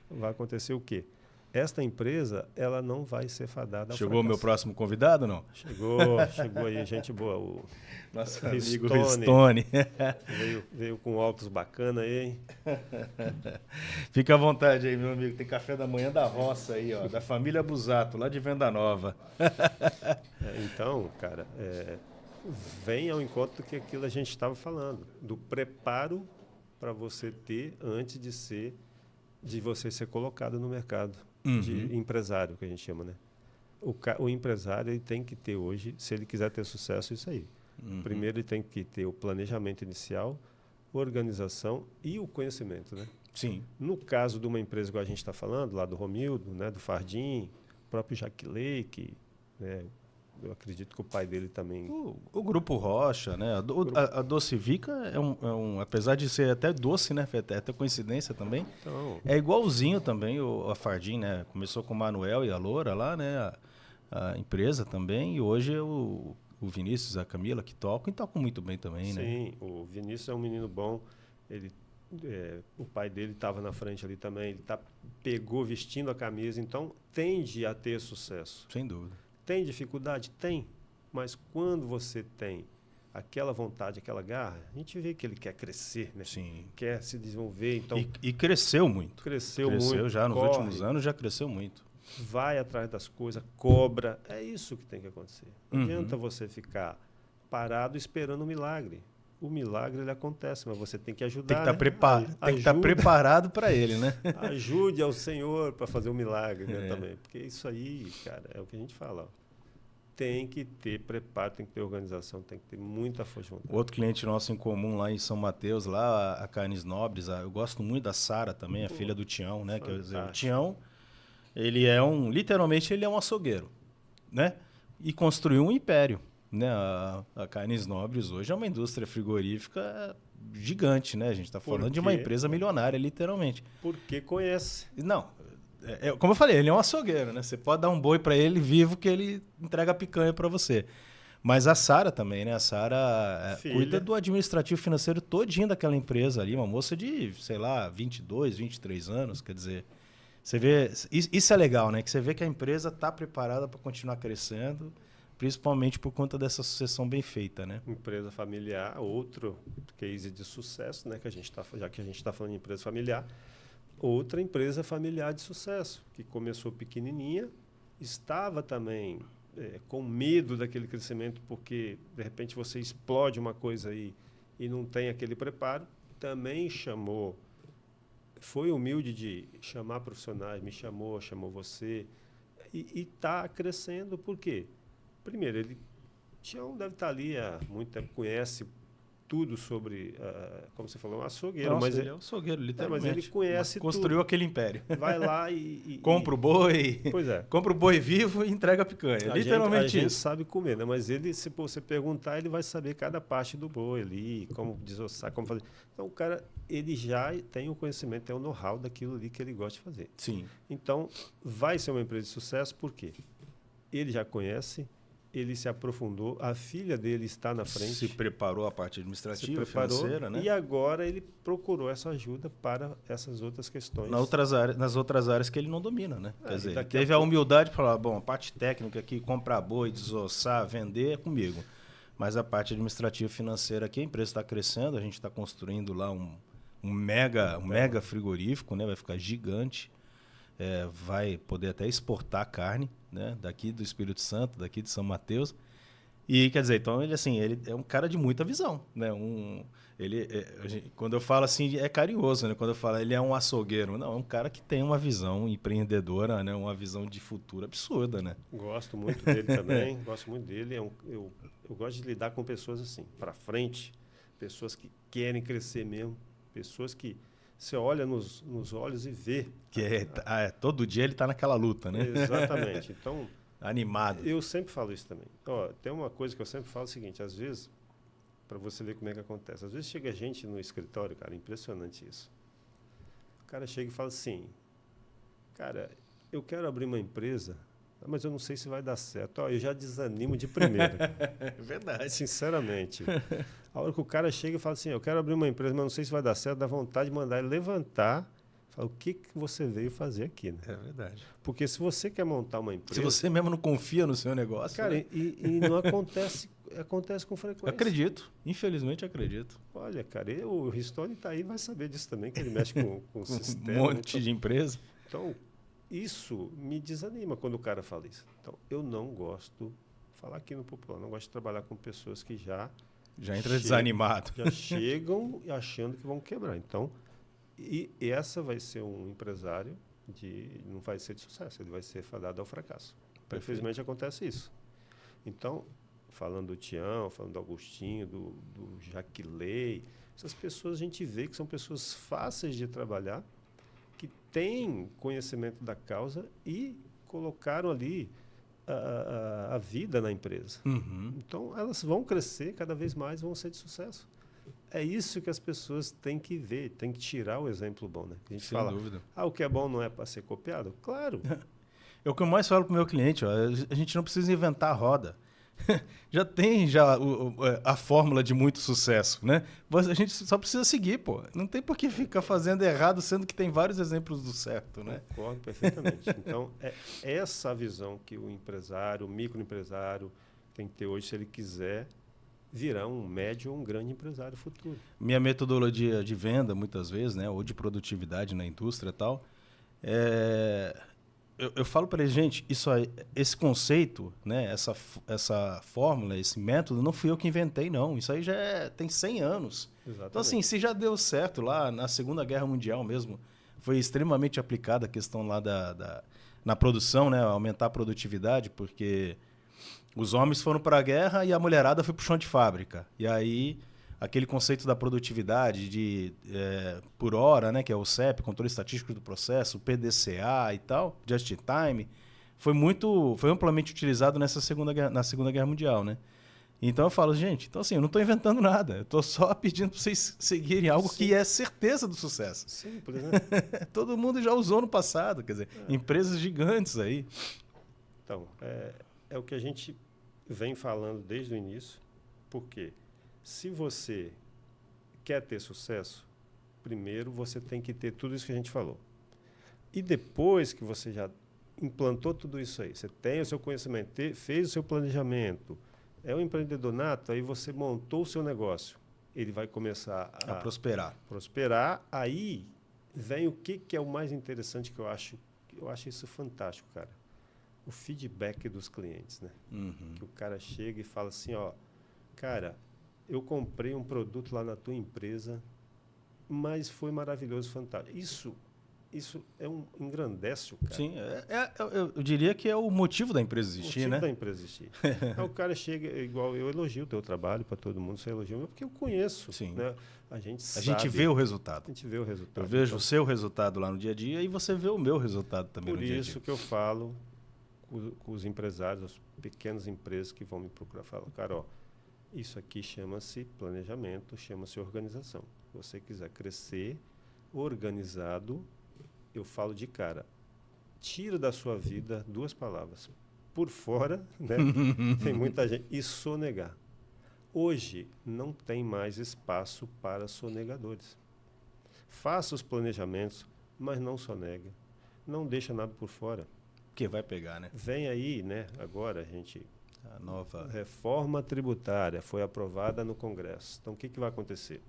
Vai acontecer o quê? Esta empresa, ela não vai ser fadada ao Chegou o meu próximo convidado, não? Chegou aí, gente boa. O nosso amigo Ristone. Veio com óculos bacana aí, hein? Fica à vontade aí, meu amigo. Tem café da manhã da roça aí, ó, da família Busato, lá de Venda Nova. Então, cara, vem ao encontro do que aquilo a gente estava falando, do preparo para você ter antes de você ser colocado no mercado de empresário, que a gente chama, né? O empresário ele tem que ter hoje, se ele quiser ter sucesso, isso aí. Primeiro ele tem que ter o planejamento inicial, organização e o conhecimento, né? Sim. No caso de uma empresa que a gente está falando, lá do Romildo, né, do Fardim, próprio Jaquilei, que, né, eu acredito que o pai dele também... O Grupo Rocha, né? A Docivica apesar de ser até doce, né? Até coincidência também. Então, é igualzinho também a Fardim, né? Começou com o Manuel e a Loura lá, né? A empresa também. E hoje é o Vinícius, a Camila, que tocam e tocam muito bem também, né? Sim, o Vinícius é um menino bom. O pai dele estava na frente ali também. Ele pegou vestindo a camisa. Então, tende a ter sucesso. Sem dúvida. Tem dificuldade? Tem. Mas quando você tem aquela vontade, aquela garra, a gente vê que ele quer crescer, né? Sim. Quer se desenvolver. Então, e cresceu muito. Cresceu muito. Já nos últimos anos, já cresceu muito. Vai atrás das coisas, cobra. É isso que tem que acontecer. Não adianta você ficar parado esperando um milagre. O milagre ele acontece, mas você tem que ajudar. Tem que estar preparado para ele, né? Ajude ao Senhor para fazer o milagre, né, também. Porque isso aí, cara, é o que a gente fala. Ó. tem que ter preparo, tem que ter organização, tem que ter muita força de vontade. Outro cliente nosso em comum lá em São Mateus, lá a Carnes Nobres, eu gosto muito da Sara também, a filha do Tião, né? Quer dizer, o Tião, ele é literalmente ele é um açougueiro, né? E construiu um império, né? A Carnes Nobres hoje é uma indústria frigorífica gigante, né? A gente está falando de uma empresa milionária, literalmente. Porque conhece. Não, como eu falei, ele é um açougueiro, né? Você pode dar um boi para ele vivo que ele entrega picanha para você. Mas a Sara também, né? A Sara cuida do administrativo financeiro todinho daquela empresa ali, uma moça de, sei lá, 22, 23 anos, quer dizer, você vê, isso é legal, né? Que você vê que a empresa está preparada para continuar crescendo, principalmente por conta dessa sucessão bem feita, né? Empresa familiar, outro case de sucesso, né? Já que a gente está falando de empresa familiar, outra empresa familiar de sucesso, que começou pequenininha, estava também com medo daquele crescimento, porque, de repente, você explode uma coisa aí e não tem aquele preparo, também foi humilde de chamar profissionais, me chamou você, e está crescendo. Por quê? Primeiro, ele deve estar ali há muito tempo, conhece tudo sobre, como você falou, um açougueiro. Nossa, mas ele é um açougueiro, literalmente. Mas ele conhece construiu aquele império. Vai lá compra o boi. Pois é. Compra o boi vivo e entrega a picanha. Literalmente isso. A gente sabe comer, né? Mas ele, se você perguntar, ele vai saber cada parte do boi ali, como desossar, como fazer. Então, o cara, ele já tem o conhecimento, tem o know-how daquilo ali que ele gosta de fazer. Sim. Então, vai ser uma empresa de sucesso, por quê? Ele já conhece, ele se aprofundou, a filha dele está na frente. Se preparou a parte administrativa, financeira, né? E agora ele procurou essa ajuda para essas outras questões. Nas outras áreas que ele não domina, né? Quer dizer, ele teve a humildade para falar, bom, a parte técnica aqui, comprar boi, desossar, vender é comigo. Mas a parte administrativa financeira aqui, a empresa está crescendo, a gente está construindo lá um mega frigorífico, né? Vai ficar gigante. Vai poder até exportar carne, né? Daqui do Espírito Santo, daqui de São Mateus. E, quer dizer, então ele é um cara de muita visão, né? Quando eu falo assim, é carinhoso, né? Quando eu falo ele é um açougueiro, não, é um cara que tem uma visão empreendedora, né? Uma visão de futuro absurda, né? Gosto muito dele também, gosto muito dele. Eu gosto de lidar com pessoas assim, para frente, pessoas que querem crescer mesmo, pessoas que você olha nos olhos e vê. Todo dia ele está naquela luta, né? Exatamente. Então, animado. Eu sempre falo isso também. Tem uma coisa que eu sempre falo, o seguinte, às vezes, para você ver como é que acontece, às vezes chega gente no escritório, cara, impressionante isso. O cara chega e fala assim, cara, eu quero abrir uma empresa, mas eu não sei se vai dar certo. Eu já desanimo de primeira. É verdade. Sinceramente. A hora que o cara chega e fala assim, eu quero abrir uma empresa, mas não sei se vai dar certo, dá vontade de mandar ele levantar. Fala, o que você veio fazer aqui, né? É verdade. Porque se você quer montar uma empresa... Se você mesmo não confia no seu negócio... Cara, né? e não acontece com frequência. Acredito. Infelizmente, acredito. Olha, cara, o Ristoni tá aí, vai saber disso também, que ele mexe com o sistema. Um monte de empresa. Então, isso me desanima quando o cara fala isso. Então, eu não gosto, falar aqui no popular, não gosto de trabalhar com pessoas que já entra desanimado. Já chegam achando que vão quebrar. Então, e essa vai ser um empresário não vai ser de sucesso, ele vai ser fadado ao fracasso. Infelizmente acontece isso. Então, falando do Tião, falando do Augustinho, do Jaquilei, essas pessoas a gente vê que são pessoas fáceis de trabalhar, que têm conhecimento da causa e colocaram ali a vida na empresa. Uhum. Então, elas vão crescer, cada vez mais vão ser de sucesso. É isso que as pessoas têm que ver, têm que tirar o exemplo bom, né? A gente Sem dúvida. O que é bom não é para ser copiado? Claro. É o que eu mais falo para o meu cliente, a gente não precisa inventar a roda. Já tem a fórmula de muito sucesso, né? A gente só precisa seguir, pô. Não tem por que ficar fazendo errado, sendo que tem vários exemplos do certo, né? Concordo perfeitamente. Então, é essa visão que o empresário, o microempresário tem que ter hoje, se ele quiser virar um médio ou um grande empresário futuro. Minha metodologia de venda, muitas vezes, né, ou de produtividade na indústria e tal, eu falo para eles, gente, esse conceito, né, essa fórmula, esse método, não fui eu que inventei, não. Isso aí já tem 100 anos. Exatamente. Então, assim, se já deu certo lá na Segunda Guerra Mundial mesmo, foi extremamente aplicada a questão lá na produção, né, aumentar a produtividade, porque Os homens foram para a guerra e a mulherada foi para o chão de fábrica. E aí, aquele conceito da produtividade por hora, né, que é o CEP, Controle Estatístico do Processo, o PDCA e tal, Just in Time, foi amplamente utilizado na Segunda Guerra Mundial, né? Então eu falo, gente, então assim, eu não estou inventando nada, eu estou só pedindo para vocês seguirem algo que é certeza do sucesso. Simples, né? Todo mundo já usou no passado, quer dizer, empresas gigantes aí. Então, é o que a gente vem falando desde o início, porque se você quer ter sucesso, primeiro você tem que ter tudo isso que a gente falou. E depois que você já implantou tudo isso aí, você tem o seu conhecimento, fez o seu planejamento, é um empreendedor nato, aí você montou o seu negócio, ele vai começar a prosperar. Aí vem o que é o mais interessante que eu acho isso fantástico, cara. O feedback dos clientes, né? Uhum. Que o cara chega e fala assim, ó, cara, eu comprei um produto lá na tua empresa, mas foi maravilhoso, fantástico. Isso engrandece o cara. Sim, eu diria que é o motivo da empresa existir, o motivo né? da empresa existir. Aí o cara chega, igual eu elogio o teu trabalho para todo mundo, você elogia o meu, porque eu conheço. Sim. Né? A gente vê o resultado. A gente vê o resultado. Eu vejo o seu resultado lá no dia a dia e você vê o meu resultado também no dia a dia. Por isso que eu falo com os empresários, as pequenas empresas que vão me procurar, falam, cara, ó, isso aqui chama-se planejamento, chama-se organização. Se você quiser crescer organizado, eu falo de cara, tira da sua vida 2 palavras. Por fora, né? Tem muita gente. E sonegar. Hoje não tem mais espaço para sonegadores. Faça os planejamentos, mas não sonega. Não deixa nada por fora. Porque vai pegar, né? Vem aí, né? Agora, a nova reforma tributária foi aprovada no Congresso. Então, o que vai acontecer?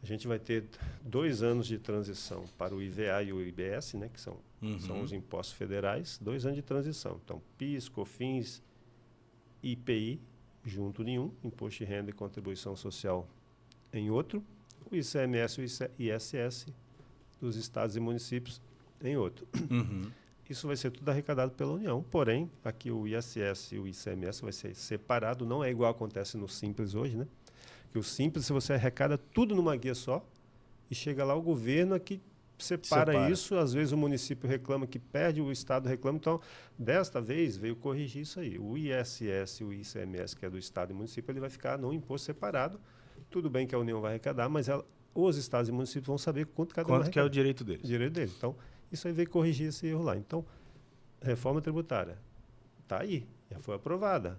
A gente vai ter 2 anos de transição para o IVA e o IBS, né, que são os impostos federais, 2 anos de transição. Então, PIS, COFINS, IPI, junto em um, Imposto de Renda e Contribuição Social em outro, o ICMS e o ISS dos estados e municípios em outro. Isso vai ser tudo arrecadado pela União, porém, aqui o ISS e o ICMS vai ser separado, não é igual acontece no Simples hoje, né? Que o Simples, se você arrecada tudo numa guia só, e chega lá o governo aqui separa isso, às vezes o município reclama que perde, o estado reclama, então, desta vez veio corrigir isso aí. O ISS e o ICMS, que é do estado e município, ele vai ficar num imposto separado, tudo bem que a União vai arrecadar, mas os estados e municípios vão saber quanto cada um arrecada. Que é o direito deles. O direito deles. Então, isso aí veio corrigir esse erro lá. Então, reforma tributária está aí, já foi aprovada.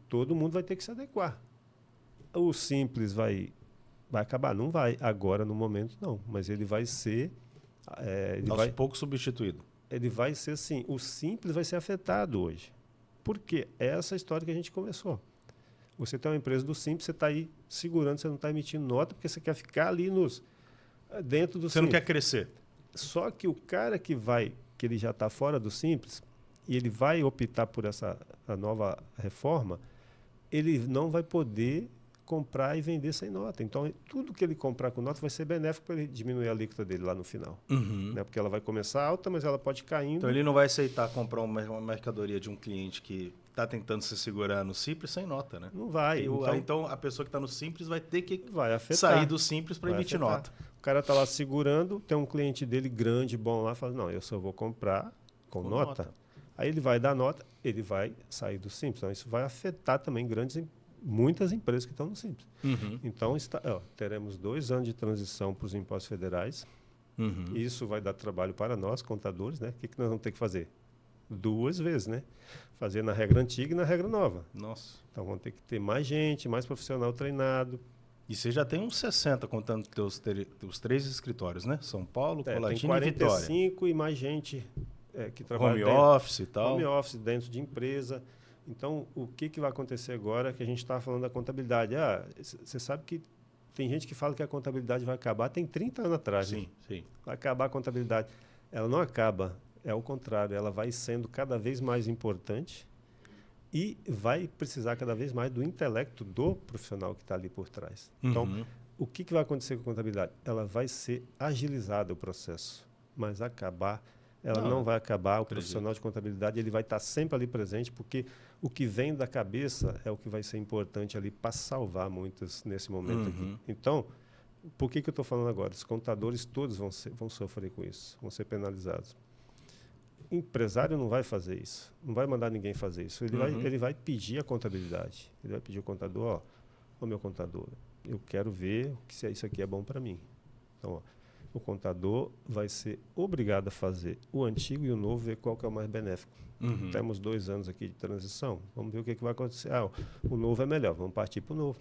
Todo mundo vai ter que se adequar. O Simples vai acabar? Não vai. Agora, no momento, não. Mas ele vai ser... aos poucos substituído. Ele vai ser assim. O Simples vai ser afetado hoje. Por quê? É essa história que a gente começou. Você tem uma empresa do Simples, você está aí segurando, você não está emitindo nota, porque você quer ficar ali dentro do Simples. Você não quer crescer. Só que o cara que ele já está fora do Simples, e ele vai optar por a nova reforma, ele não vai poder comprar e vender sem nota. Então, tudo que ele comprar com nota vai ser benéfico para ele diminuir a alíquota dele lá no final. Né? Porque ela vai começar alta, mas ela pode ir caindo. Então, ele não vai aceitar comprar uma mercadoria de um cliente que está tentando se segurar no Simples sem nota, né? Não vai. Então a pessoa que está no Simples vai ter que afetar, sair do Simples para emitir nota. O cara está lá segurando, tem um cliente dele grande, bom lá, fala, não, eu só vou comprar com nota. Aí ele vai dar nota, ele vai sair do Simples. Então, isso vai afetar também muitas empresas que estão no Simples. Então, teremos 2 anos de transição para os impostos federais. Isso vai dar trabalho para nós, contadores, né? O que nós vamos ter que fazer? 2 vezes, né? Fazer na regra antiga e na regra nova. Nossa. Então, vamos ter que ter mais gente, mais profissional treinado. E você já tem uns 60 contando os 3 escritórios, né? São Paulo, Colatina tem e Vitória. 45 e mais gente que trabalha home office e tal. Home office dentro de empresa. Então, o que vai acontecer agora que a gente está falando da contabilidade? Você sabe que tem gente que fala que a contabilidade vai acabar, tem 30 anos atrás. Sim, né? sim. Vai acabar a contabilidade. Ela não acaba, é o contrário, ela vai sendo cada vez mais importante e vai precisar cada vez mais do intelecto do profissional que está ali por trás. Então, o que vai acontecer com a contabilidade? Ela vai ser agilizada o processo, mas acabar Ela não vai acabar. O acredito. profissional de contabilidade ele vai estar sempre ali presente, porque o que vem da cabeça é o que vai ser importante ali para salvar muitas nesse momento aqui. Então, por que eu estou falando agora? Os contadores todos vão sofrer com isso, vão ser penalizados. Empresário não vai fazer isso, não vai mandar ninguém fazer isso. Ele vai pedir a contabilidade. Ele vai pedir ao contador, ó, meu contador, eu quero ver se isso aqui é bom para mim. Então, ó, o contador vai ser obrigado a fazer o antigo e o novo, ver qual que é o mais benéfico. Temos 2 anos aqui de transição, vamos ver o que vai acontecer. O novo é melhor, vamos partir para o novo.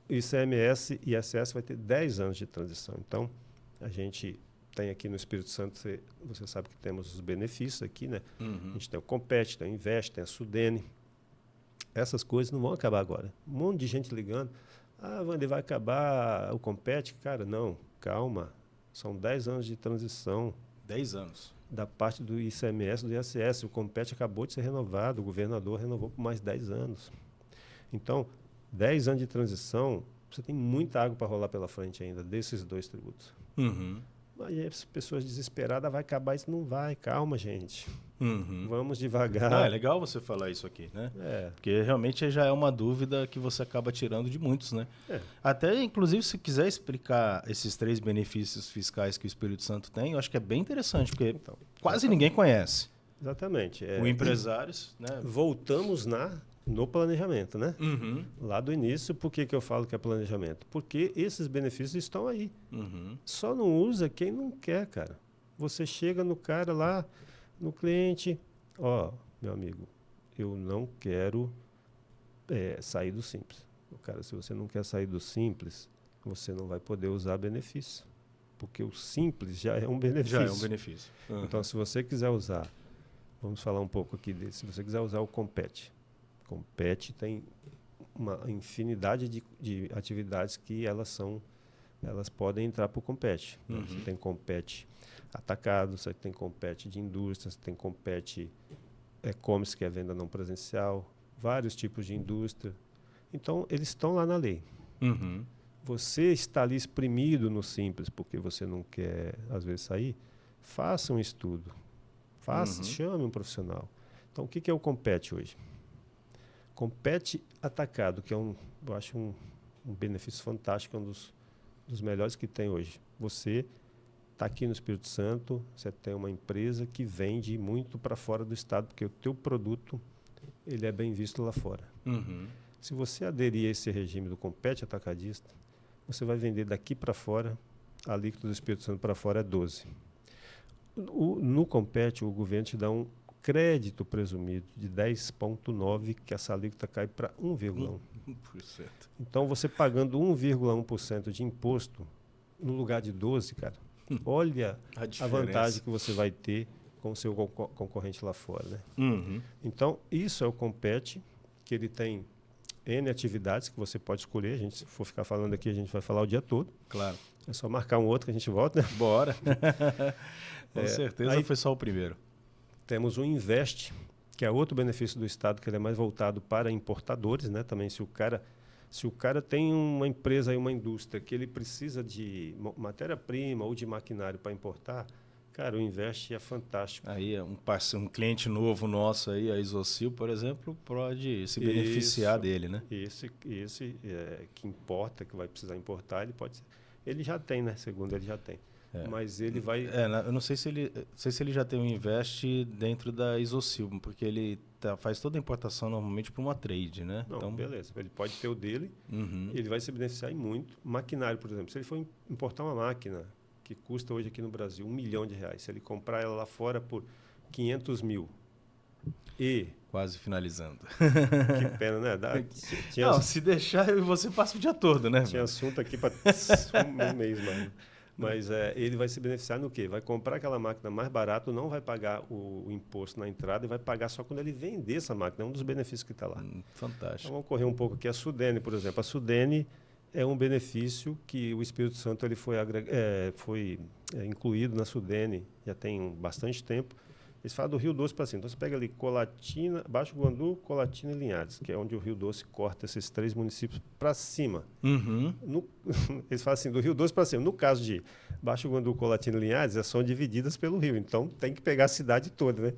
ICMS e ISS vai ter 10 anos de transição. Então, a gente tem aqui no Espírito Santo, você sabe que temos os benefícios aqui, né? A gente tem o Compete, tem o Invest, tem a Sudene. Essas coisas não vão acabar agora. Um monte de gente ligando. Wander, vai acabar o Compete? Cara, não, calma. São 10 anos de transição. 10 anos. Da parte do ICMS, do ISS. O Compete acabou de ser renovado, o governador renovou por mais 10 anos. Então, 10 anos de transição, você tem muita água para rolar pela frente ainda, desses 2 tributos. Mas as pessoas desesperadas, vai acabar isso? Não vai, calma, gente. Vamos devagar. É legal você falar isso aqui, né? Porque realmente já é uma dúvida que você acaba tirando de muitos, né? Até, inclusive, se quiser explicar esses 3 benefícios fiscais que o Espírito Santo tem, eu acho que é bem interessante, porque quase ninguém conhece. Exatamente. O empresários, né? Voltamos no planejamento, né? Lá do início, por que eu falo que é planejamento? Porque esses benefícios estão aí. Só não usa quem não quer, cara. Você chega no cara lá, no cliente, meu amigo, eu não quero sair do Simples. Cara, se você não quer sair do Simples, você não vai poder usar benefício. Porque o Simples já é um benefício. Já é um benefício. Então, se você quiser usar, vamos falar um pouco aqui desse, se você quiser usar o Compete. Compete tem uma infinidade de atividades que elas podem entrar para o Compete. Você tem Compete atacado, você tem Compete de indústria, você tem Compete e-commerce, que é venda não presencial, vários tipos de indústria. Então, eles estão lá na lei. Você está ali exprimido no Simples porque você não quer, às vezes, sair, faça um estudo. Chame um profissional. Então, o que é o Compete hoje? Compete atacado, que eu acho um benefício fantástico, um dos melhores que tem hoje. Você está aqui no Espírito Santo, você tem uma empresa que vende muito para fora do estado, porque o teu produto ele é bem visto lá fora. Se você aderir a esse regime do Compete atacadista, você vai vender daqui para fora, a alíquota do Espírito Santo para fora é 12%. No Compete, o governo te dá um crédito presumido de 10,9%, que essa alíquota cai para 1,1%. Então, você pagando 1,1% de imposto no lugar de 12%, cara, olha a vantagem que você vai ter com o seu concorrente lá fora, né? Então, isso é o Compete, que ele tem N atividades que você pode escolher. A gente, se for ficar falando aqui, a gente vai falar o dia todo. Claro. É só marcar um outro que a gente volta, né? Bora. Com certeza aí foi só o primeiro. Temos o Invest, que é outro benefício do Estado, que ele é mais voltado para importadores, né? Também, se o cara tem uma empresa e uma indústria que ele precisa de matéria-prima ou de maquinário para importar, cara, o Invest é fantástico. Aí um cliente novo nosso aí, a Isocil, por exemplo, pode se beneficiar dele, né? Esse que importa, que vai precisar importar, ele já tem, né? Segundo ele já tem. Mas ele vai... eu não sei se ele já tem um Invest dentro da Isocil, porque ele faz toda a importação normalmente para uma trade, né? Não, então, beleza. Ele pode ter o dele, ele vai se beneficiar em muito. Maquinário, por exemplo. Se ele for importar uma máquina que custa hoje aqui no Brasil R$1 milhão, se ele comprar ela lá fora por 500 mil quase finalizando. Que pena, né? Se deixar, você passa o dia todo, né? Tinha assunto aqui para um mês, mano. Mas ele vai se beneficiar no quê? Vai comprar aquela máquina mais barato, não vai pagar o imposto na entrada e vai pagar só quando ele vender essa máquina. É um dos benefícios que está lá. Fantástico. Então, vamos correr um pouco aqui. A Sudene, por exemplo. A Sudene é um benefício que o Espírito Santo ele foi incluído na Sudene já tem bastante tempo. Eles falam do Rio Doce para cima. Então, você pega ali Colatina, Baixo Guandu, Colatina e Linhares, que é onde o Rio Doce corta esses 3 municípios para cima. Eles falam assim, do Rio Doce para cima. No caso de Baixo Guandu, Colatina e Linhares são divididas pelo rio. Então, tem que pegar a cidade toda, né?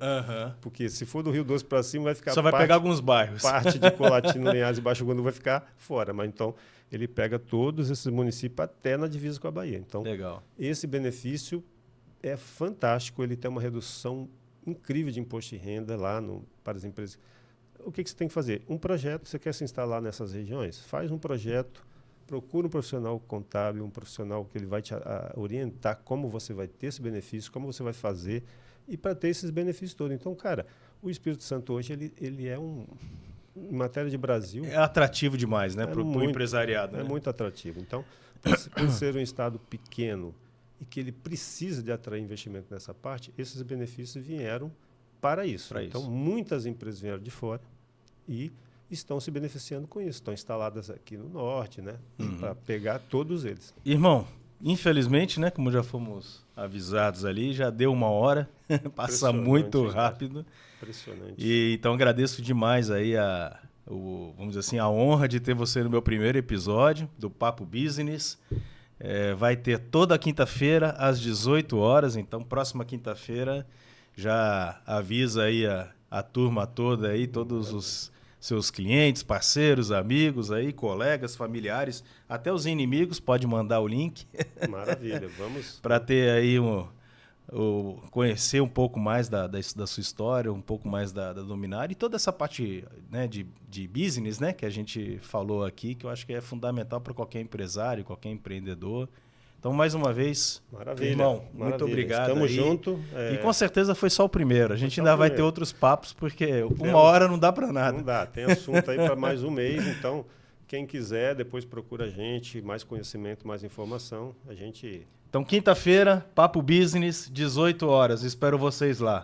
Porque se for do Rio Doce para cima, vai ficar... Só vai pegar alguns bairros. Parte de Colatina, Linhares e Baixo Guandu vai ficar fora. Mas, então, ele pega todos esses municípios até na divisa com a Bahia. Então, legal. Esse benefício é fantástico. Ele tem uma redução incrível de imposto de renda lá para as empresas. O que você tem que fazer? Um projeto, você quer se instalar nessas regiões? Faz um projeto, procura um profissional contábil, um profissional que ele vai te orientar como você vai ter esse benefício, como você vai fazer, e para ter esses benefícios todos. Então, cara, o Espírito Santo hoje, ele é em matéria de Brasil... É atrativo demais, né? Para o empresariado. É né? muito atrativo. Então, por ser um estado pequeno e que ele precisa de atrair investimento nessa parte, esses benefícios vieram para isso. Então, muitas empresas vieram de fora e estão se beneficiando com isso. Estão instaladas aqui no norte, né? Para pegar todos eles. Irmão, infelizmente, né? Como já fomos avisados ali, já deu 1 hora. Passa muito rápido. Impressionante. E, então, agradeço demais aí vamos dizer assim, a honra de ter você no meu primeiro episódio do Papo Business. Vai ter toda quinta-feira às 18 horas. Então, próxima quinta-feira, já avisa aí a turma toda aí, todos os seus clientes, parceiros, amigos aí, colegas, familiares, até os inimigos, pode mandar o link. Maravilha, vamos. Para ter aí conhecer um pouco mais da sua história, um pouco mais da Dominar e toda essa parte, né, de business, né, que a gente falou aqui, que eu acho que é fundamental para qualquer empresário, qualquer empreendedor. Então, mais uma vez, maravilha, irmão, muito obrigado. Estamos juntos. E com certeza foi só o primeiro. A gente ainda vai ter outros papos, porque 1 hora não dá para nada. Não dá. Tem assunto aí para mais um mês. Então, quem quiser, depois procura a gente. Mais conhecimento, mais informação. Então, quinta-feira, Papo Business, 18 horas. Espero vocês lá.